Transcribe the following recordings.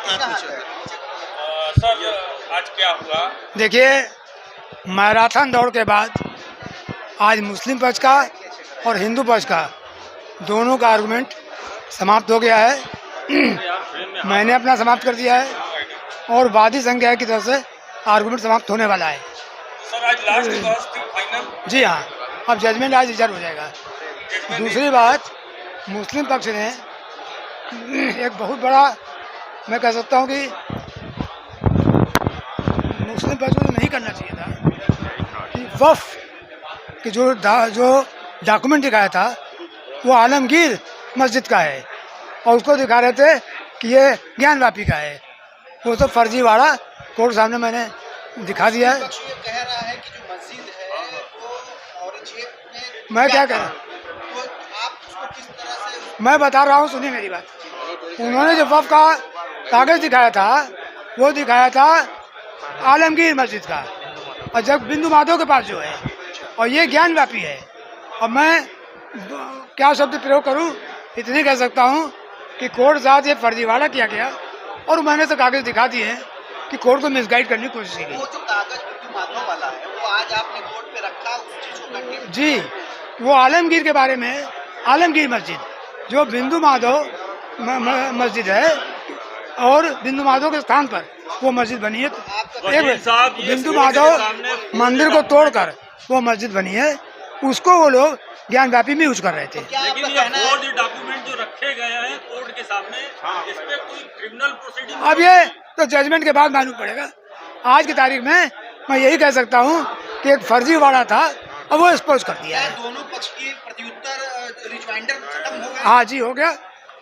Sir आज क्या हुआ? देखिए, मैराथन दौड़ के बाद आज मुस्लिम पक्ष का और हिंदू पक्ष का दोनों का आर्गुमेंट समाप्त हो गया है। मैंने अपना समाप्त कर दिया है और वादी संघ की तरफ से आर्गुमेंट समाप्त होने वाला है। सर आज लास्ट बहस थी फाइनल? जी हाँ, अब जजमेंट आज रिजर्व हो जाएगा। दूसरी बात, मुस्लिम पक्ष ने एक बहुत बड़ा, मैं कह सकता हूँ कि मुस्लिम पक्ष को नहीं करना चाहिए था कि वक्फ कि जो डॉक्यूमेंट दिखाया था वो आलमगीर मस्जिद का है और उसको दिखा रहे थे कि ये ज्ञानवापी का है। वो तो फर्जीवाड़ा कोर्ट सामने मैंने दिखा दिया है। कह रहा है कि जो मस्जिद है वो औरंगजेब ने, मैं क्या कह रहा हूँ, तो आप उसको किस तरह से? मैं बता रहा हूँ, सुनिए मेरी बात। उन्होंने जो वक्फ का कागज दिखाया था वो दिखाया था आलमगीर मस्जिद का, और जब बिंदु माधव के पास जो है, और ये ज्ञानवापी है। और मैं क्या शब्द प्रयोग करूं, इतनी कह सकता हूं कि कोर्ट साथ ये फर्जीवाड़ा किया गया और मैंने तो कागज दिखा दिए हैं कि कोर्ट को मिसगाइड करने की कोशिश की गई। वो जो कागज बिंदु माधव वाला है वो आज आपने कोर्ट पे रखा, उस चीज को कंटिन्यू? जी, वो आलमगीर के बारे में, आलमगीर मस्जिद जो बिंदु माधव मस्जिद है और बिंदु माधव के स्थान पर वो मस्जिद बनी है। बिंदु माधव मंदिर को तोड़कर वो मस्जिद बनी है, उसको वो लोग ज्ञानव्यापी में यूज कर रहे थे। लेकिन ये फोर्ज डॉक्यूमेंट जो रखे गए हैं कोर्ट के सामने, इस पे कोई क्रिमिनल प्रोसीडिंग? अब ये तो जजमेंट के बाद मालूम पड़ेगा। आज की तारीख में मैं यही कह सकता हूँ कि एक फर्जीवाड़ा था, अब वो एक्सपोज कर दिया है। दोनों पक्ष की प्रत्युत्तर रिजवाइंडर खत्म हो गया? हाँ जी, हो गया।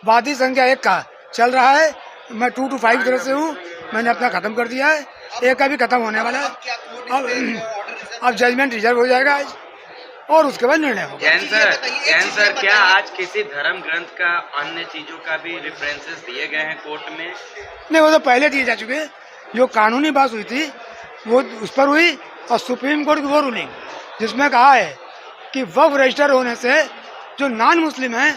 वादी संख्या 1 का चल रहा है, मैं 2 to 5 तरफ से हूँ, मैंने अपना खत्म कर दिया है। 1 का भी खत्म होने वाला है। अब जजमेंट रिजर्व हो जाएगा आज और उसके बाद निर्णय होगा। जैन सर, क्या आज किसी धर्म ग्रंथ का अन्य चीजों का भी रेफरेंसेस दिए गए हैं कोर्ट में? नहीं, वो तो पहले दिए जा चुके हैं। जो कानूनी बात हुई थी वो उस पर हुई, और सुप्रीम कोर्ट की वो रूलिंग जिसमें कहा है कि वक्फ रजिस्टर होने से जो नॉन मुस्लिम हैं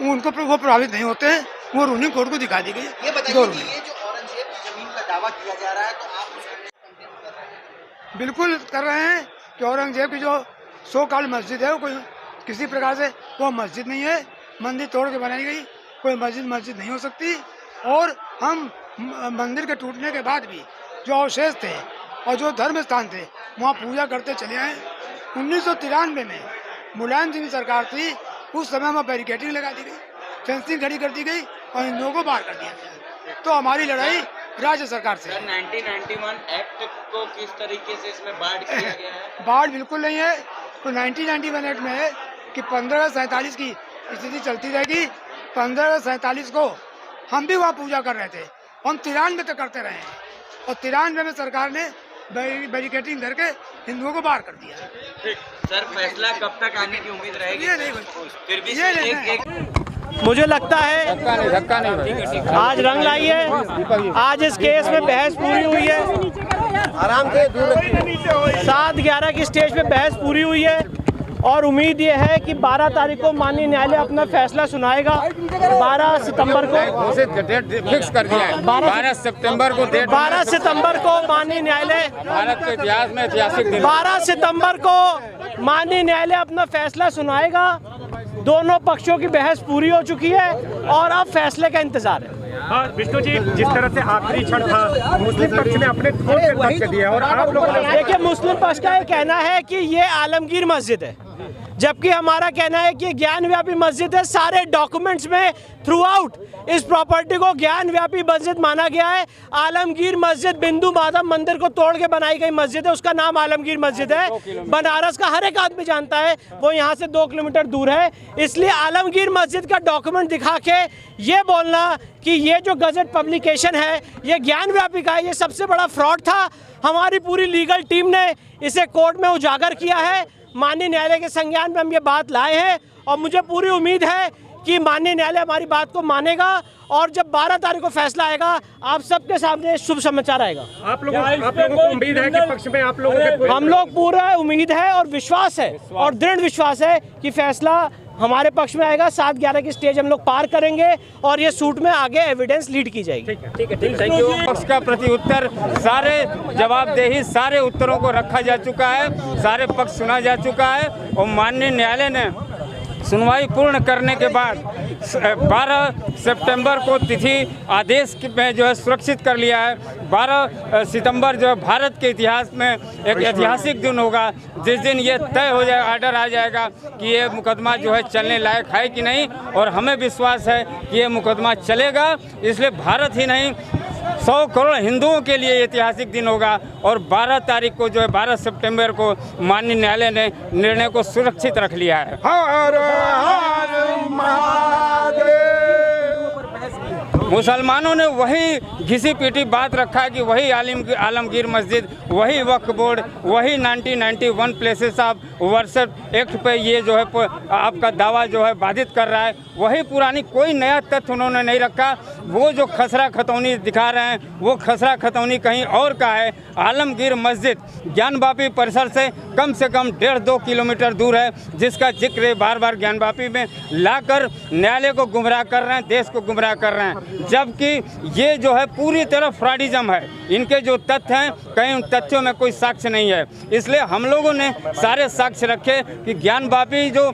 उनको वो प्रभावित नहीं होते हैं, वो रूलिंग कोर्ट को दिखा दी गई। ये बताइए कि ये जो औरंगजेब की जमीन का दावा किया जा रहा है, तो आप उसको कंटिन्यू कर रहे हैं? बिल्कुल कर रहे हैं कि औरंगजेब की जो सो कॉल्ड मस्जिद है वो कोई किसी प्रकार से वो मस्जिद नहीं है, मंदिर तोड़ के बनाई गई कोई मस्जिद नहीं हो सकती। और हम मंदिर के टूटने के बाद भी जो अवशेष थे और जो धर्म स्थान थे वहाँ पूजा करते चले आए। 1993 में मुलायम सिंह सरकार थी, उस समय में बैरिकेडिंग लगा दी गई, फेंसिंग खड़ी कर दी गई और इन लोगों को बाहर कर दिया गया। तो हमारी लड़ाई राज्य सरकार से। 1991 एक्ट को किस तरीके से इसमें बाढ़ किया गया है? बाढ़ बिल्कुल नहीं है। तो 1991 एक्ट में है कि 1547 की स्थिति चलती रहेगी। 1547 को हम भी वहाँ पूजा कर रहे थे, हम 93 तक करते रहे हैं, और 93 में सरकार ने बैरिकेडिंग करके हिंदुओं को बाहर कर दिया। सर, फैसला कब तक आने की उम्मीद रहेगी? ये नहीं, फिर भी ये नहीं। मुझे लगता है धक्का नहीं आज रंग लाई है। आज इस केस में बहस पूरी हुई है, आराम से 7-11 की स्टेज पे बहस पूरी हुई है, और उम्मीद ये है कि 12 तारीख को माननीय न्यायालय अपना फैसला सुनाएगा। 12 सितंबर को डेट फिक्स कर दिया है। 12 सितंबर को डेट, 12 सितंबर को माननीय न्यायालय, भारत के इतिहास में ऐतिहासिक दिन, 12 सितंबर को माननीय न्यायालय अपना फैसला सुनाएगा। दोनों पक्षों की बहस पूरी हो चुकी है और अब फैसले का इंतजार है। हाँ विष्णु जी, जिस तरह से आखिरी क्षण था, मुस्लिम पक्ष ने अपने पक्ष दिया और आप लोग देखिए, मुस्लिम पक्ष का ये कहना है कि ये आलमगीर मस्जिद है, जबकि हमारा कहना है कि ज्ञानव्यापी मस्जिद है। सारे डॉक्यूमेंट्स में थ्रू आउट इस प्रॉपर्टी को ज्ञानव्यापी मस्जिद माना गया है। आलमगीर मस्जिद बिंदु माधव मंदिर को तोड़ के बनाई गई मस्जिद है, उसका नाम आलमगीर मस्जिद है। बनारस का हर एक आदमी जानता है, वो यहाँ से 2 किलोमीटर दूर है। इसलिए आलमगीर मस्जिद का डॉक्यूमेंट दिखा के ये बोलना कि ये जो गजट पब्लिकेशन है ये ज्ञानव्यापी का है, ये सबसे बड़ा फ्रॉड था। हमारी पूरी लीगल टीम ने इसे कोर्ट में उजागर किया है। माननीय न्यायालय के संज्ञान में हम ये बात लाए हैं और मुझे पूरी उम्मीद है कि माननीय न्यायालय हमारी बात को मानेगा, और जब 12 तारीख को फैसला आएगा आप सबके सामने शुभ समाचार आएगा। आप लोगों को उम्मीद है कि पक्ष में आप लोगों के हम लोग पूरा उम्मीद है और विश्वास है और दृढ़ विश्वास है कि फैसला हमारे पक्ष में आएगा। 7-11 की स्टेज हम लोग पार करेंगे और ये सूट में आगे एविडेंस लीड की जाएगी। ठीक है, थैंक यू। पक्ष का प्रति उत्तर, सारे जवाबदेही, सारे उत्तरों को रखा जा चुका है, सारे पक्ष सुना जा चुका है और माननीय न्यायालय ने सुनवाई पूर्ण करने के बाद 12 सितंबर को तिथि आदेश में जो है सुरक्षित कर लिया है। 12 सितंबर जो है भारत के इतिहास में एक ऐतिहासिक दिन होगा, जिस दिन ये तय हो जाए, ऑर्डर आ जाएगा कि ये मुकदमा जो है चलने लायक है कि नहीं, और हमें विश्वास है कि ये मुकदमा चलेगा। इसलिए भारत ही नहीं 100 करोड़ हिंदुओं के लिए ऐतिहासिक दिन होगा और 12 तारीख को जो है 12 सितंबर को माननीय न्यायालय ने निर्णय को सुरक्षित रख लिया है। मुसलमानों ने वही घिसी पीटी बात रखा कि वही आलमगीर मस्जिद, वही वक्फ बोर्ड, वही 1991 प्लेसेस ऑफ वर्शिप एक्ट पे ये जो है आपका दावा जो है बाधित कर रहा है। वही पुरानी, कोई नया तथ्य उन्होंने नहीं रखा। वो जो खसरा खतौनी दिखा रहे हैं वो खसरा खतौनी कहीं और का है। आलमगीर मस्जिद ज्ञानवापी परिसर से कम 1.5-2 किलोमीटर दूर है, जिसका जिक्र बार बार ज्ञानवापी में लाकर न्यायालय को गुमराह कर रहे हैं, देश को गुमराह कर रहे हैं, जबकि ये जो है पूरी तरह फ्रॉडिज्म है। इनके जो तथ्य हैं कहीं उन तथ्यों में कोई साक्ष्य नहीं है। इसलिए हम लोगों ने सारे साक्ष्य रखे कि ज्ञानवापी जो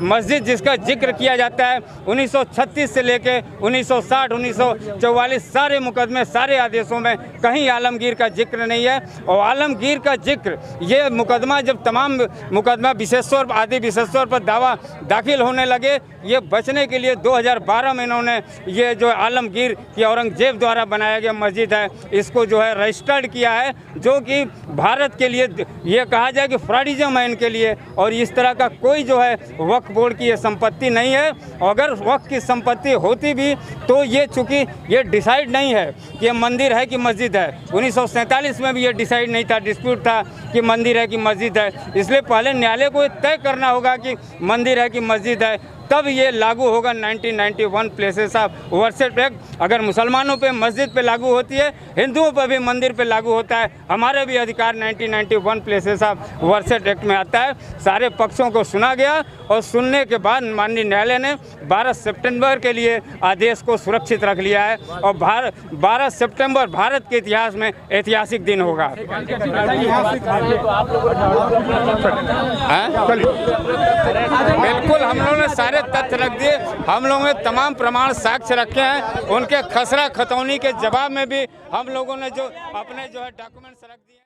मस्जिद जिसका जिक्र किया जाता है 1936 से लेके 1960, 1944 सारे मुकदमे, सारे आदेशों में कहीं आलमगीर का जिक्र नहीं है। और आलमगीर का जिक्र, ये मुकदमा जब तमाम मुकदमा विशेषतौर आदि विशेषतौर पर दावा दाखिल होने लगे, ये बचने के लिए 2012 में इन्होंने ये जो आलमगीर की औरंगजेब द्वारा बनाया गया मस्जिद है, इसको जो है रजिस्टर्ड किया है, जो कि भारत के लिए ये कहा जाए कि फ्रॉडिज्म है इनके लिए। और इस तरह का कोई जो है वक्फ बोर्ड की ये संपत्ति नहीं है। अगर वक्फ की संपत्ति होती भी तो ये चूँकि ये डिसाइड नहीं है कि ये मंदिर है कि मस्जिद है। 1947 में भी ये डिसाइड नहीं था, डिस्प्यूट था कि मंदिर है कि मस्जिद है। इसलिए पहले न्यायालय को तय करना होगा कि मंदिर है कि मस्जिद है, तब ये लागू होगा 1991 प्लेसेस ऑफ वर्शिप एक्ट। अगर मुसलमानों पे मस्जिद पे लागू होती है, हिंदुओं पर भी मंदिर पे लागू होता है। हमारे भी अधिकार 1991 प्लेसेस ऑफ वर्शिप एक्ट में आता है। सारे पक्षों को सुना गया और सुनने के बाद माननीय न्यायालय ने 12 सितंबर के लिए आदेश को सुरक्षित रख लिया है और 12 सितंबर भारत के इतिहास में ऐतिहासिक दिन होगा। बिल्कुल, हम लोगों ने सारे तथ्य रख दिए, हम लोगों ने तमाम प्रमाण साक्ष्य रखे हैं। उनके खसरा खतौनी के जवाब में भी हम लोगों ने जो अपने जो है डॉक्यूमेंट्स रख दिए।